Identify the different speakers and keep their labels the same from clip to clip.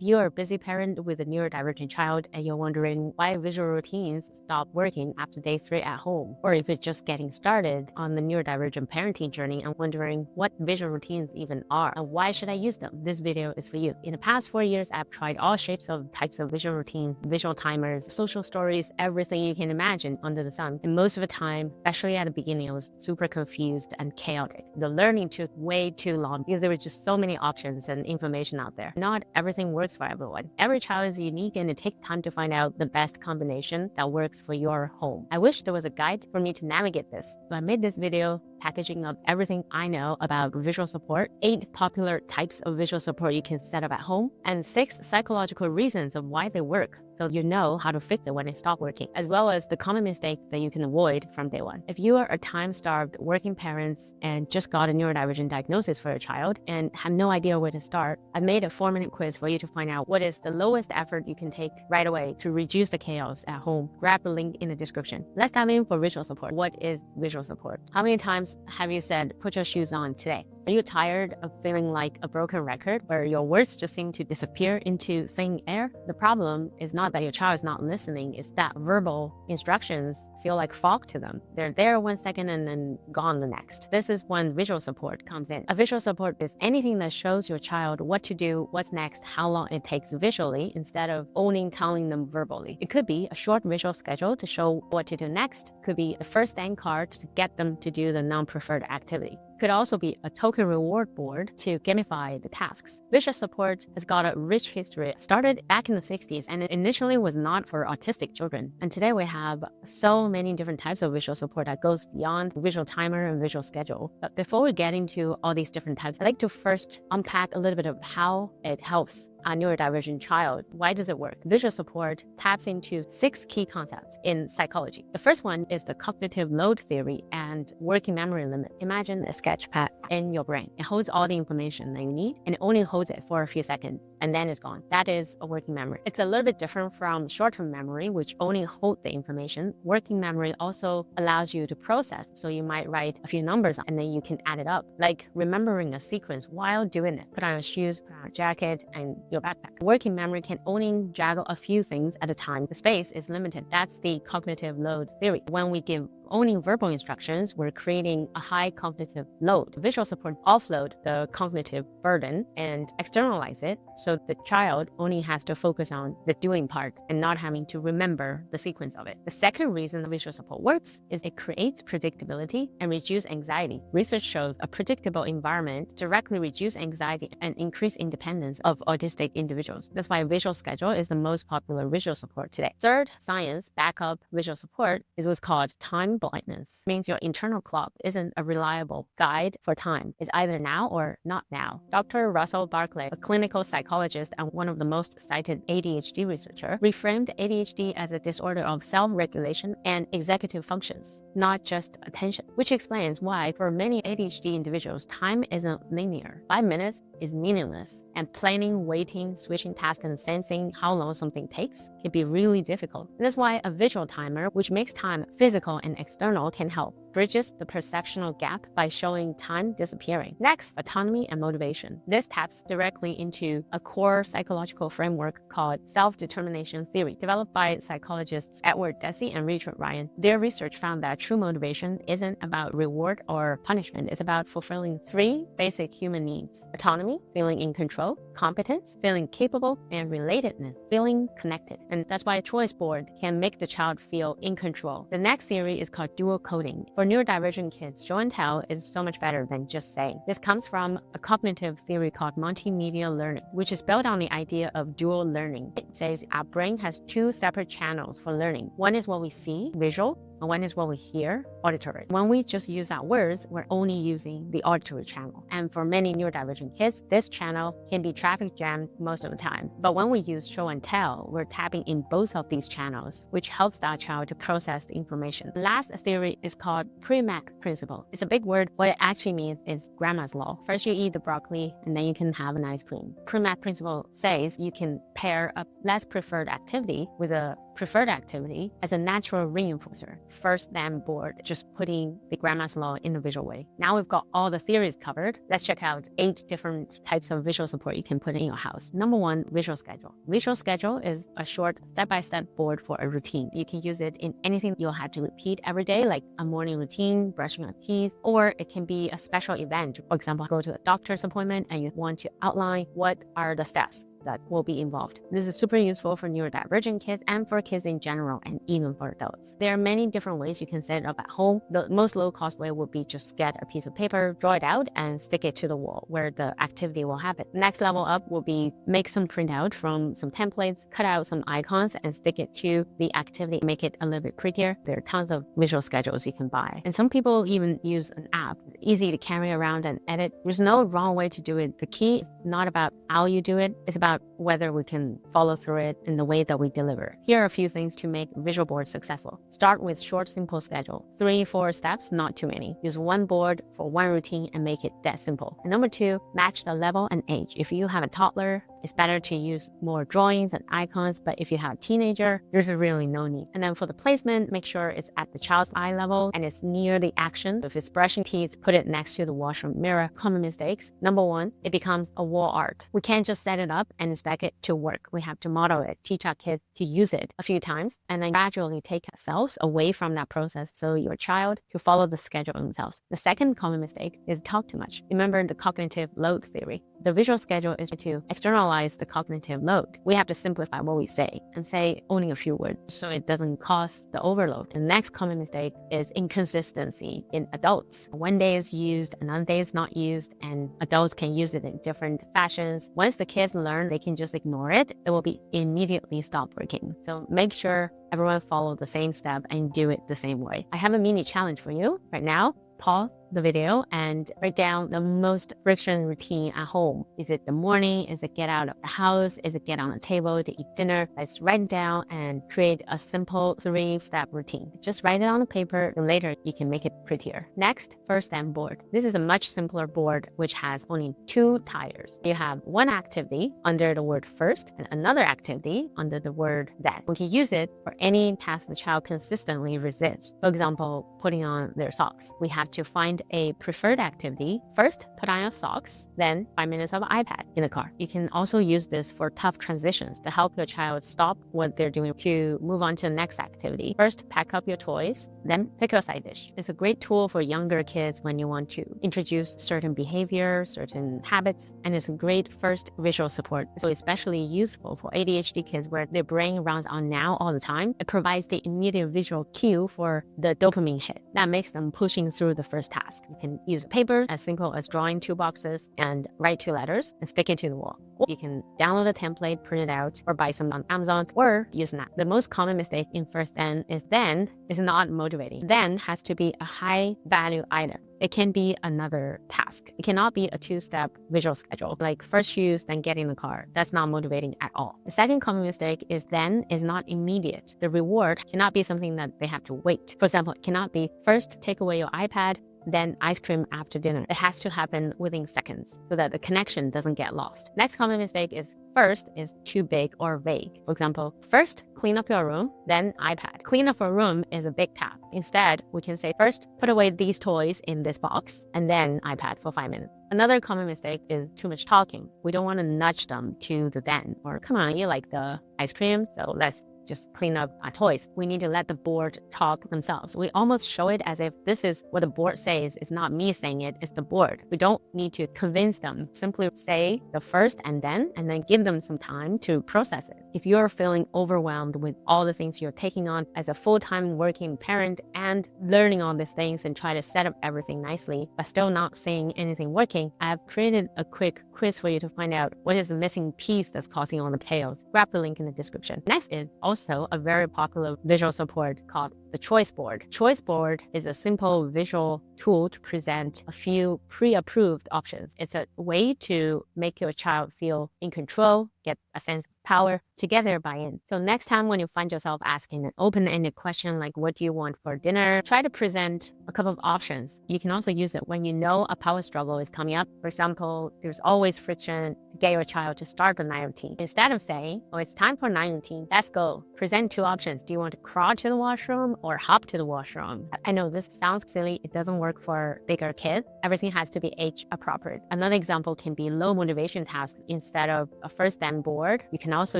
Speaker 1: you're a busy parent with a neurodivergent child and you're wondering why visual routines stop working after day 3 at home, or if it's just getting started on the neurodivergent parenting journey and wondering what visual routines even are and why should I use them, this video is for you. In the past 4 years, I've tried all shapes of types of visual routines, visual timers, social stories, everything you can imagine under the sun. And most of the time, especially at the beginning, I was super confused and chaotic. The learning took way too long because there were just so many options and information out there. Not everything works for everyone. Every child is unique and it takes time to find out the best combination that works for your home. I wish there was a guide for me to navigate this. So I made this video packaging up everything I know about visual support, 8 popular types of visual support you can set up at home, and 6 psychological reasons of why they work, so you know how to fix it when it stops working, as well as the common mistakes that you can avoid from day one. If you are a time-starved working parent and just got a neurodivergent diagnosis for your child and have no idea where to start, I've made a 4-minute quiz for you to find out what is the lowest effort you can take right away to reduce the chaos at home. Grab the link in the description. Let's dive in for visual support. What is visual support? How many times have you said, put your shoes on today? Are you tired of feeling like a broken record where your words just seem to disappear into thin air? The problem is not that your child is not listening, it's that verbal instructions feel like fog to them. They're there 1 second and then gone the next. This is when visual support comes in. A visual support is anything that shows your child what to do, what's next, how long it takes visually instead of telling them verbally. It could be a short visual schedule to show what to do next. It could be a first aid card to get them to do the non-preferred activity. Could also be a token reward board to gamify the tasks. Visual support has got a rich history. It started back in the 60s and it initially was not for autistic children. And today we have so many different types of visual support that goes beyond visual timer and visual schedule. But before we get into all these different types, I'd like to first unpack a little bit of how it helps a neurodivergent child. Why does it work? Visual support taps into 6 key concepts in psychology. The first one is the cognitive load theory and working memory limit. Imagine a sketch pad in your brain. It holds all the information that you need and it only holds it for a few seconds and then it's gone. That is a working memory. It's a little bit different from short-term memory, which only holds the information. Working memory also allows you to process. So you might write a few numbers and then you can add it up, like remembering a sequence while doing it. Put on your shoes, put on a jacket, and your backpack. Working memory can only juggle a few things at a time. The space is limited. That's the cognitive load theory. When we give only verbal instructions, we're creating a high cognitive load. Visual support offload the cognitive burden and externalize it so the child only has to focus on the doing part and not having to remember the sequence of it. The second reason the visual support works is it creates predictability and reduces anxiety. Research shows a predictable environment directly reduces anxiety and increase independence of autistic individuals. That's why visual schedule is the most popular visual support today. Third, science backup visual support is what's called time blindness. It means your internal clock isn't a reliable guide for time. It's either now or not now. Dr. Russell Barkley, a clinical psychologist and one of the most cited ADHD researcher, reframed ADHD as a disorder of self-regulation and executive functions, not just attention, which explains why for many ADHD individuals, time isn't linear. 5 minutes is meaningless, and planning, waiting, switching tasks, and sensing how long something takes can be really difficult. And that's why a visual timer, which makes time physical and external, can help. Bridges the perceptual gap by showing time disappearing. Next, autonomy and motivation. This taps directly into a core psychological framework called self-determination theory, developed by psychologists Edward Deci and Richard Ryan. Their research found that true motivation isn't about reward or punishment. It's about fulfilling 3 basic human needs: autonomy, feeling in control; competence, feeling capable; and relatedness, feeling connected. And that's why a choice board can make the child feel in control. The next theory is called dual coding. For neurodivergent kids, show and tell is so much better than just saying. This comes from a cognitive theory called multimedia learning, which is built on the idea of dual learning. It says our brain has 2 separate channels for learning. One is what we see, visual, and one is what we hear, auditory. When we just use our words, we're only using the auditory channel. And for many neurodivergent kids, this channel can be traffic jammed most of the time. But when we use show and tell, we're tapping in both of these channels, which helps that child to process the information. The last theory is called pre-MAC principle. It's a big word. What it actually means is grandma's law. First you eat the broccoli, and then you can have an ice cream. Pre-MAC principle says you can pair a less preferred activity with a preferred activity as a natural reinforcer, first then board, just putting the grandma's law in the visual way. Now we've got all the theories covered. Let's check out 8 different types of visual support you can put in your house. Number 1, visual schedule. Visual schedule is a short step-by-step board for a routine. You can use it in anything you'll have to repeat every day, like a morning routine, brushing your teeth, or it can be a special event. For example, go to a doctor's appointment and you want to outline what are the steps that will be involved. This is super useful for neurodivergent kids and for kids in general, and even for adults. There are many different ways you can set it up at home. The most low-cost way would be just get a piece of paper, draw it out, and stick it to the wall where the activity will happen. Next level up will be make some printout from some templates, cut out some icons, and stick it to the activity, make it a little bit prettier. There are tons of visual schedules you can buy. And some people even use an app, easy to carry around and edit. There's no wrong way to do it. The key is not about how you do it, it's about whether we can follow through it in the way that we deliver. Here are a few things to make visual boards successful. Start with short, simple schedule. 3-4 steps, not too many. Use one board for one routine and make it that simple. And number 2, match the level and age. If you have a toddler, it's better to use more drawings and icons, but if you have a teenager, there's really no need. And then for the placement, make sure it's at the child's eye level and it's near the action. If it's brushing teeth, put it next to the washroom mirror. Common mistakes. Number 1, it becomes a wall art. We can't just set it up and expect it to work. We have to model it, teach our kids to use it a few times, and then gradually take ourselves away from that process so your child can follow the schedule themselves. The second common mistake is talk too much. Remember the cognitive load theory. The visual schedule is to externalize the cognitive load. We have to simplify what we say and say only a few words so it doesn't cause the overload. The next common mistake is inconsistency in adults. One day is used, another day is not used, and adults can use it in different fashions. Once the kids learn they can just ignore it, it will be immediately stop working. So make sure everyone follow the same step and do it the same way. I have a mini challenge for you right now. Pause the video and write down the most friction routine at home. Is it the morning? Is it get out of the house? Is it get on the table to eat dinner? Let's write it down and create a simple 3-step routine. Just write it on the paper and later you can make it prettier. Next, first then board. This is a much simpler board which has only 2 tires. You have one activity under the word first and another activity under the word then. We can use it for any task the child consistently resists. For example, putting on their socks. We have to find a preferred activity. First, put on your socks, then 5 minutes of iPad in the car. You can also use this for tough transitions to help your child stop what they're doing to move on to the next activity. First, pack up your toys, then pick your side dish. It's a great tool for younger kids when you want to introduce certain behavior, certain habits, and it's a great first visual support. So especially useful for ADHD kids where their brain runs on now all the time. It provides the immediate visual cue for the dopamine hit. That makes them pushing through the first task. You can use a paper as simple as drawing 2 boxes and write 2 letters and stick it to the wall. Or you can download a template, print it out, or buy some on Amazon, or use an app. The most common mistake in first then is not motivating. Then has to be a high value item. It can be another task. It cannot be a 2-step visual schedule, like first shoes, then get in the car. That's not motivating at all. The second common mistake is then is not immediate. The reward cannot be something that they have to wait. For example, it cannot be first take away your iPad, then ice cream after dinner. It has to happen within seconds so that the connection doesn't get lost. Next common mistake is first is too big or vague. For example, first clean up your room, then iPad. Clean up your room is a big task. Instead, we can say first put away these toys in this box and then iPad for 5 minutes. Another common mistake is too much talking. We don't want to nudge them to the then or come on, you like the ice cream, so let's just clean up our toys. We need to let the board talk themselves. We almost show it as if this is what the board says. It's not me saying it, it's the board. We don't need to convince them. Simply say the first and then give them some time to process it. If you're feeling overwhelmed with all the things you're taking on as a full-time working parent and learning all these things and try to set up everything nicely, but still not seeing anything working, I have created a quick quiz for you to find out what is the missing piece that's causing all the chaos. Grab the link in the description. Next is also a very popular visual support called the choice board. Choice board is a simple visual tool to present a few pre-approved options. It's a way to make your child feel in control, get a sense of power to get their buy-in. So next time when you find yourself asking an open-ended question like, what do you want for dinner? Try to present a couple of options. You can also use it when you know a power struggle is coming up. For example, there's always friction to get your child to start the night routine. Instead of saying, oh, it's time for night routine, let's go. Present two options. Do you want to crawl to the washroom or hop to the washroom? I know this sounds silly. It doesn't work for bigger kids. Everything has to be age appropriate. Another example can be low motivation tasks. Instead of a first stand board, you can also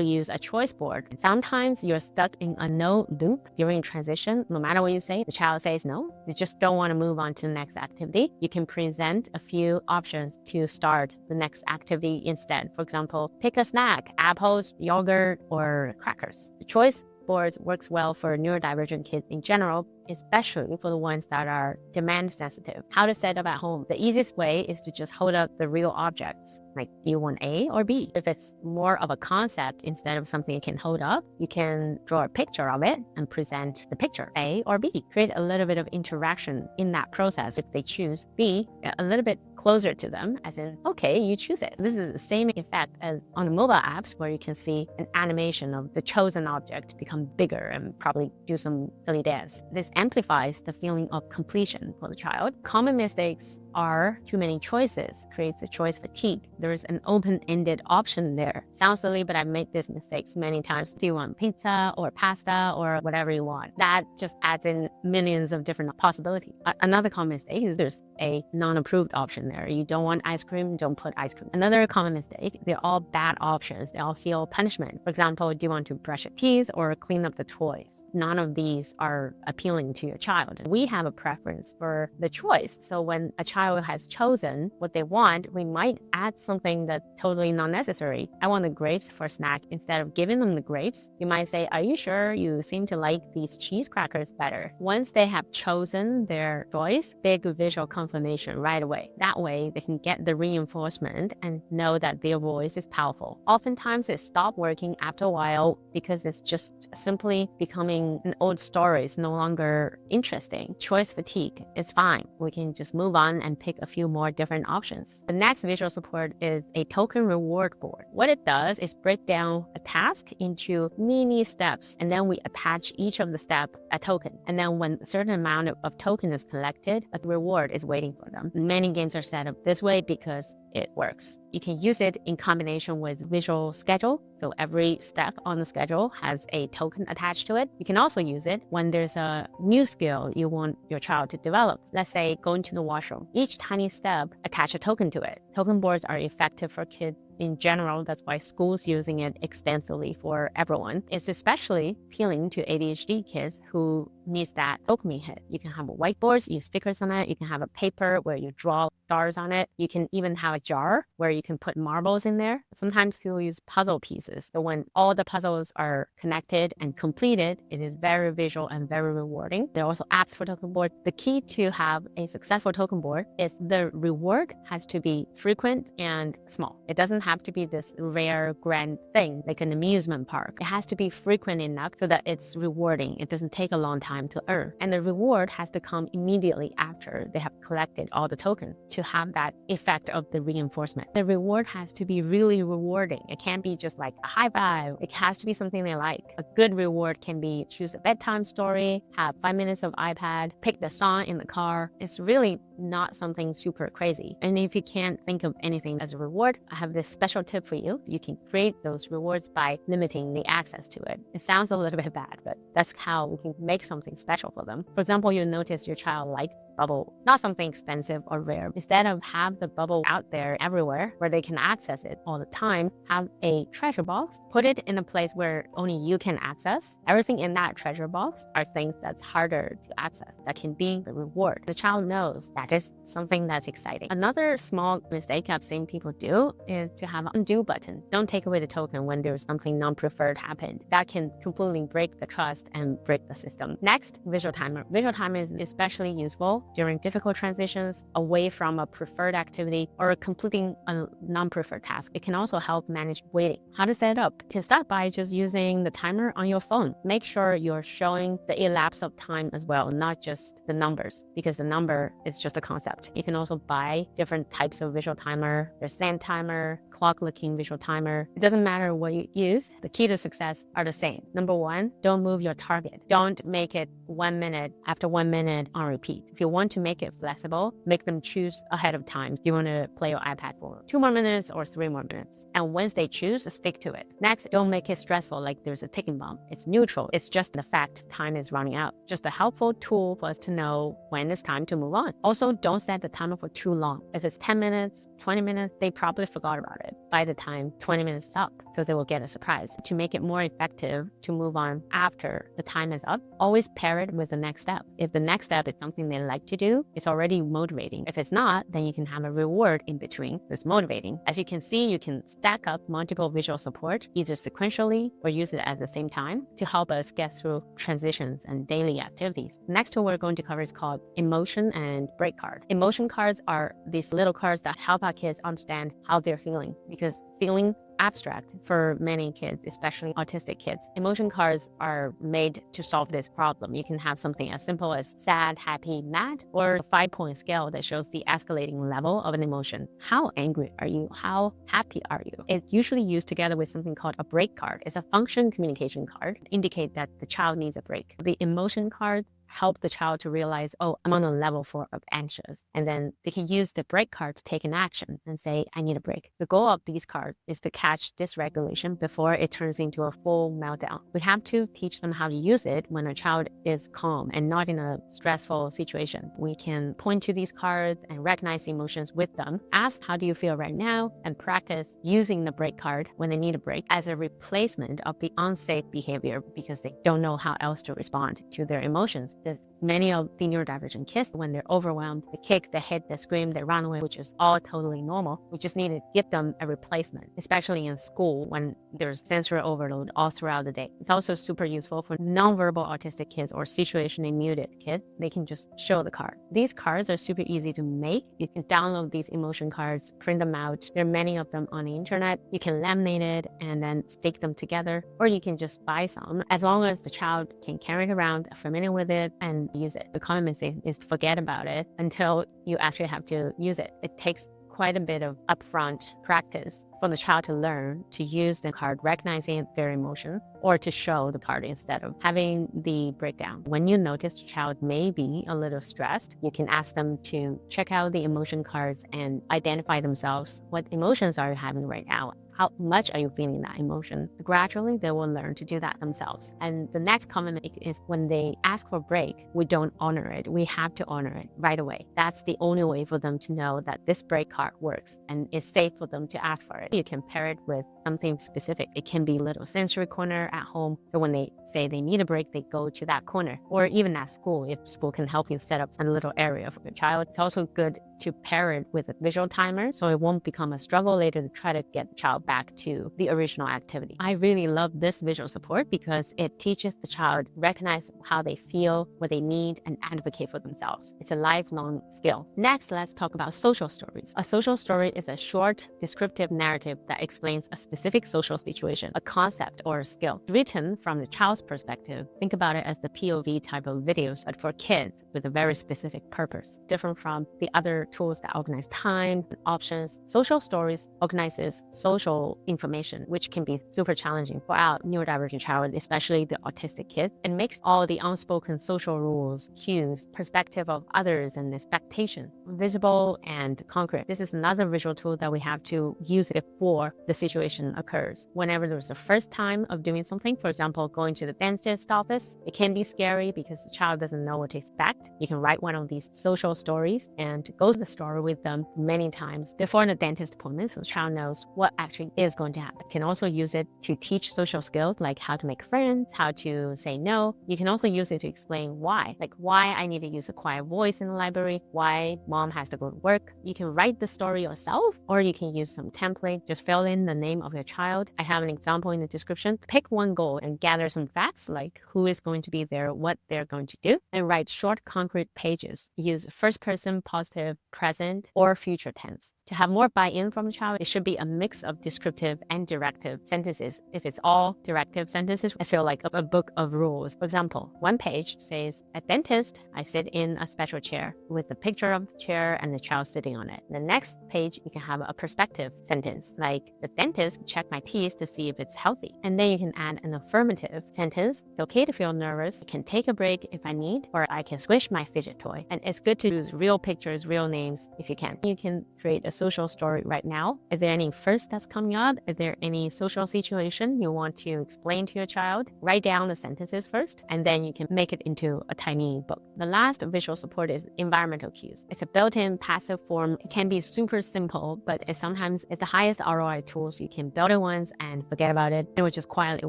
Speaker 1: use a choice board. Sometimes you're stuck in a no loop during transition. No matter what you say, the child says no. They just don't want to move on to the next activity. You can present a few options to start the next activity instead. For example, pick a snack, apples, yogurt, or crackers. The choice boards works well for neurodivergent kids in general, especially for the ones that are demand sensitive. How to set up at home. The easiest way is to just hold up the real objects. Like, do you want A or B? If it's more of a concept instead of something you can hold up, you can draw a picture of it and present the picture, A or B. Create a little bit of interaction in that process. If they choose B, a little bit closer to them, as in, okay, you choose it. This is the same effect as on the mobile apps where you can see an animation of the chosen object become bigger and probably do some silly dance. This amplifies the feeling of completion for the child. Common mistakes are too many choices, creates a choice fatigue. There's an open-ended option there. Sounds silly, but I've made these mistakes many times. Do you want pizza or pasta or whatever you want? That just adds in millions of different possibilities. Another common mistake is there's a non-approved option there. You don't want ice cream, don't put ice cream. Another common mistake, they're all bad options. They all feel punishment. For example, do you want to brush your teeth or clean up the toys? None of these are appealing to your child. We have a preference for the choice. So when a child has chosen what they want, we might add something that's totally not necessary. I want the grapes for snack. Instead of giving them the grapes, you might say, are you sure you seem to like these cheese crackers better? Once they have chosen their choice, big visual confirmation right away. That way they can get the reinforcement and know that their voice is powerful. Oftentimes it stops working after a while because it's just simply becoming an old story. It's no longer interesting. Choice fatigue is fine. We can just move on and pick a few more different options. The next visual support is a token reward board. What it does is break down a task into mini steps, and then we attach each of the step a token. And then when a certain amount of token is collected, a reward is waiting for them. Many games are set up this way because it works. You can use it in combination with visual schedule. So every step on the schedule has a token attached to it. You can also use it when there's a new skill you want your child to develop. Let's say going to the washroom. Each tiny step attach a token to it. Token boards are effective for kids in general. That's why schools using it extensively for everyone. It's especially appealing to ADHD kids who needs that dopamine hit. You can have a whiteboard, use stickers on it. You can have a paper where you draw stars on it. You can even have a jar where you can put marbles in there. Sometimes people use puzzle pieces. So when all the puzzles are connected and completed, it is very visual and very rewarding. There are also apps for token board. The key to have a successful token board is the reward has to be frequent and small. It doesn't have to be this rare grand thing like an amusement park. It has to be frequent enough so that it's rewarding. It doesn't take a long time to earn. And the reward has to come immediately after they have collected all the tokens to have that effect of the reinforcement. The reward has to be really rewarding. It can't be just like a high five. It has to be something they like. A good reward can be choose a bedtime story, have 5 minutes of iPad, pick the song in the car. It's really not something super crazy. And if you can't think of anything as a reward, I have this special tip for you. You can create those rewards by limiting the access to it. It sounds a little bit bad, but that's how we can make something special for them. For example, you notice your child likes bubble, not something expensive or rare. Instead of have the bubble out there everywhere where they can access it all the time, have a treasure box, put it in a place where only you can access. Everything in that treasure box are things that's harder to access. That can be the reward. The child knows that is something that's exciting. Another small mistake I've seen people do is to have an undo button. Don't take away the token when there's something non-preferred happened. That can completely break the trust and break the system. Next, visual timer. Visual timer is especially useful flexible during difficult transitions away from a preferred activity or completing a non-preferred task. It can also help manage waiting. How to set it up? You can start by just using the timer on your phone. Make sure you're showing the elapse of time as well, not just the numbers, because the number is just a concept. You can also buy different types of visual timer. There's sand timer, clock-looking visual timer. It doesn't matter what you use. The key to success are the same. Number one, don't move your target. Don't make it 1 minute after 1 minute on repeat. If you want to make it flexible, make them choose ahead of time. You want to play your iPad for 2 more minutes or 3 more minutes. And once they choose, stick to it. Next, don't make it stressful like there's a ticking bomb. It's neutral. It's just the fact time is running out. Just a helpful tool for us to know when it's time to move on. Also, don't set the timer for too long. If it's 10 minutes, 20 minutes, they probably forgot about it by the time 20 minutes is up. So they will get a surprise. To make it more effective to move on after the time is up, always pair it with the next step. If the next step is something they like to do, it's already motivating. If it's not, then you can have a reward in between that's motivating. As you can see, you can stack up multiple visual support, either sequentially or use it at the same time to help us get through transitions and daily activities. The next tool we're going to cover is called emotion and break card. Emotion cards are these little cards that help our kids understand how they're feeling, because feeling abstract for many kids, especially autistic kids. Emotion cards are made to solve this problem. You can have something as simple as sad, happy, mad, or a 5-point scale that shows the escalating level of an emotion. How angry are you? How happy are you? It's usually used together with something called a break card. It's a function communication card to indicate that the child needs a break. The emotion card help the child to realize, oh, I'm on a level 4 of anxious. And then they can use the break card to take an action and say, I need a break. The goal of these cards is to catch dysregulation before it turns into a full meltdown. We have to teach them how to use it when a child is calm and not in a stressful situation. We can point to these cards and recognize emotions with them. Ask, how do you feel right now? And practice using the break card when they need a break as a replacement of the unsafe behavior because they don't know how else to respond to their emotions. Because many of the neurodivergent kids, when they're overwhelmed, they kick, they hit, they scream, they run away, which is all totally normal. We just need to give them a replacement, especially in school when there's sensory overload all throughout the day. It's also super useful for nonverbal autistic kids or situationally muted kids. They can just show the card. These cards are super easy to make. You can download these emotion cards, print them out. There are many of them on the internet. You can laminate it and then stick them together, or you can just buy some. As long as the child can carry it around, familiar with it, and use it. The common mistake is forget about it until you actually have to use it. It takes quite a bit of upfront practice for the child to learn to use the card, recognizing their emotion, or to show the card instead of having the breakdown. When you notice the child may be a little stressed, you can ask them to check out the emotion cards and identify themselves. What emotions are you having right now? How much are you feeling that emotion? Gradually, they will learn to do that themselves. And the next common mistake is when they ask for a break, we don't honor it. We have to honor it right away. That's the only way for them to know that this break card works and it's safe for them to ask for it. You can pair it with something specific. It can be a little sensory corner at home. So when they say they need a break, they go to that corner. Or even at school, if school can help you set up a little area for your child. It's also good to pair it with a visual timer so it won't become a struggle later to try to get the child back to the original activity. I really love this visual support because it teaches the child recognize how they feel, what they need, and advocate for themselves. It's a lifelong skill. Next, let's talk about social stories. A social story is a short, descriptive narrative that explains a specific social situation, a concept, or a skill. Written from the child's perspective, think about it as the POV type of videos, but for kids with a very specific purpose. Different from the other tools that organize time and options, social stories organizes social information, which can be super challenging for our neurodivergent child, especially the autistic kid. It makes all the unspoken social rules, cues, perspective of others, and expectation visible and concrete. This is another visual tool that we have to use before the situation occurs. Whenever there's a first time of doing something, for example, going to the dentist office, it can be scary because the child doesn't know what to expect. You can write one of these social stories and go to the story with them many times before the dentist appointment so the child knows what actually is going to happen. You can also use it to teach social skills like how to make friends, how to say no. You can also use it to explain why, like why I need to use a quiet voice in the library, why mom has to go to work. You can write the story yourself, or you can use some template. Just fill in the name of your child. I have an example in the description. Pick one goal and gather some facts like who is going to be there, what they're going to do, and write short, concrete pages. Use first person, positive, present, or future tense. To have more buy-in from the child, it should be a mix of descriptive and directive sentences. If it's all directive sentences, I feel like a book of rules. For example, one page says, at dentist, I sit in a special chair with a picture of the chair and the child sitting on it. The next page, you can have a perspective sentence, like the dentist checked my teeth to see if it's healthy. And then you can add an affirmative sentence. It's okay to feel nervous. I can take a break if I need, or I can squish my fidget toy. And it's good to use real pictures, real names if you can. You can create a social story right now. Is there any first that's coming up? Is there any social situation you want to explain to your child? Write down the sentences first, and then you can make it into a tiny book. The last visual support is environmental cues. It's a built-in passive form. It can be super simple, but sometimes it's the highest ROI tools. You can build it once and forget about it. It will just quietly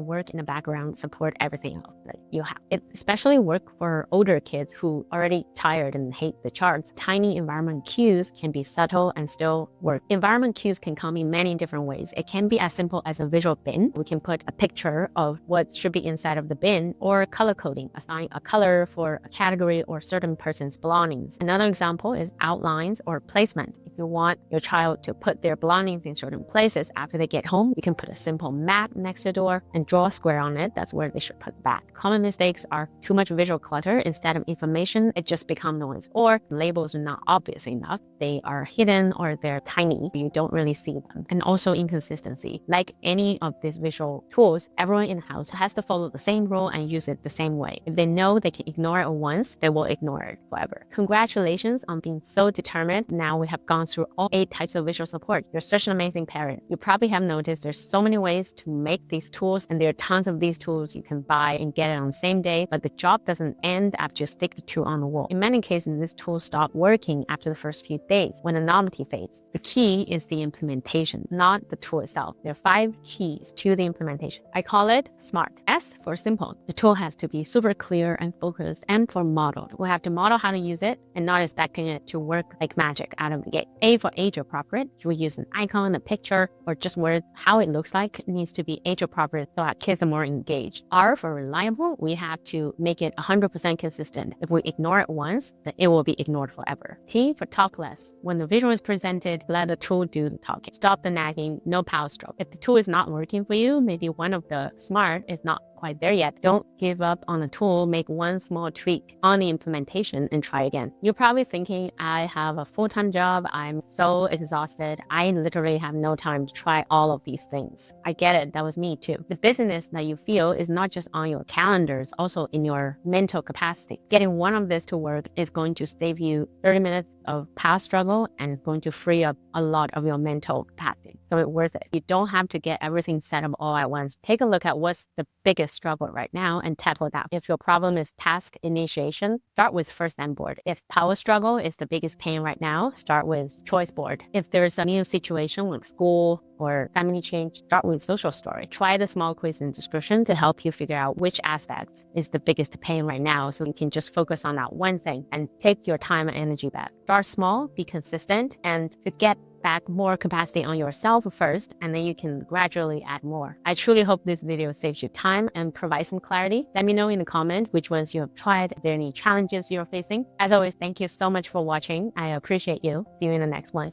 Speaker 1: work in the background, support everything else that you have. It especially work for older kids who are already tired and hate the charts. Tiny environment cues can be subtle and still work. Environment cues can come in many different ways. It can be as simple as a visual bin. We can put a picture of what should be inside of the bin, or color coding, assign a color for a category or certain person's belongings. Another example is outlines or placement. If you want your child to put their belongings in certain places after they get home, you can put a simple mat next to the door and draw a square on it. That's where they should put it back. Common mistakes are too much visual clutter. Instead of information, it just becomes noise, or labels are not obvious enough. They are hidden or they're tiny. You don't really see them. And also inconsistency. Like any of these visual tools, everyone in the house has to follow the same rule and use it the same way. If they know they can ignore it once, they will ignore it forever. Congratulations on being so determined. Now we have gone through all 8 types of visual support. You're such an amazing parent. You probably have noticed there's so many ways to make these tools, and there are tons of these tools you can buy and get it on the same day, but the job doesn't end after you stick the tool on the wall. In many cases, this tool stops working after the first few days when the novelty fades. The key is the implementation, not the tool itself. There are 5 keys to the implementation. I call it SMART. S for simple. The tool has to be super clear and focused. M for modeled. We have to model how to use it and not expecting it to work like magic out of the gate. A for age appropriate. We use an icon, a picture, or just word. How it looks like it needs to be age appropriate so our kids are more engaged. R for reliable. We have to make it 100% consistent. If we ignore it once, then it will be ignored forever. T for talk less. When the visual is presented, let the tool do the talking. Stop the nagging, no power stroke. If the tool is not working for you, maybe one of the SMART is not quite there yet. Don't give up on the tool. Make one small tweak on the implementation and try again. You're probably thinking, I have a full-time job. I'm so exhausted. I literally have no time to try all of these things. I get it. That was me too. The busyness that you feel is not just on your calendar, it's also in your mental capacity. Getting one of this to work is going to save you 30 minutes of past struggle, and it's going to free up a lot of your mental capacity. So it's worth it. You don't have to get everything set up all at once. Take a look at what's the biggest struggle right now and tackle that. If your problem is task initiation, start with first and board. If power struggle is the biggest pain right now, start with choice board. If there's a new situation like school or family change, start with social story. Try the small quiz in description to help you figure out which aspect is the biggest pain right now, so you can just focus on that one thing and take your time and energy back. Start small, be consistent, and to get back more capacity on yourself first, and then you can gradually add more. I truly hope this video saves you time and provides some clarity. Let me know in the comment which ones you have tried, if there are any challenges you're facing. As always, thank you so much for watching. I appreciate you. See you in the next one.